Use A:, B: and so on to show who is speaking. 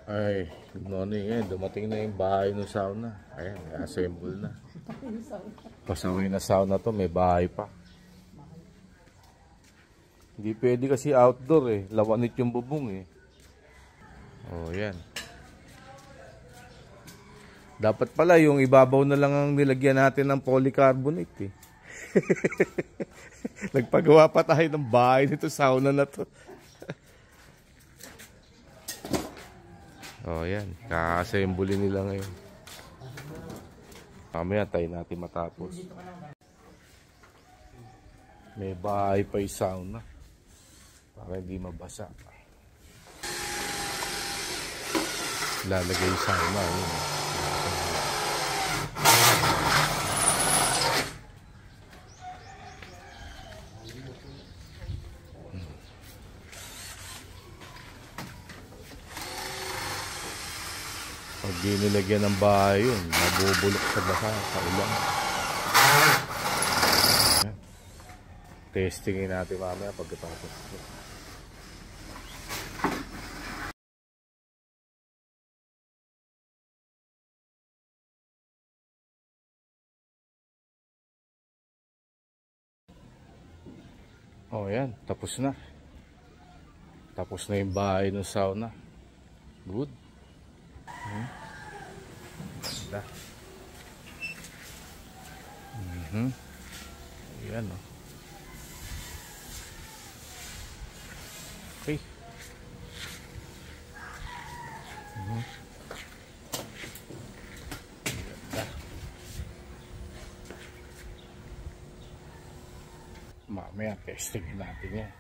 A: Ay, good morning eh. Dumating na yung bahay ng sauna. Ayan, assemble na. Pasaway na sauna to, may bahay pa. Hindi pwede kasi outdoor eh. Lawanit yung bubong eh. Oh, yan. Dapat pala yung ibabaw na lang ang nilagyan natin ng polycarbonate eh. Nagpagawa pa tayo ng bahay nito, sauna na to. Oh, yan. Kaka-assemble nila ngayon. Mamaya tayo natin matapos. May bahay pa yung sauna. Para hindi mabasa. Lalagay yung sauna. Yun. Pag di nilagyan ng bahay yun, mabubulok sa basa, sa ulan. Testingin natin mamaya pagkatapos. Oh yan, tapos na. Tapos na yung bahay ng sauna. Good. Ganda. Ayan o. Okay. Ganda. Mamaya testing natin yan.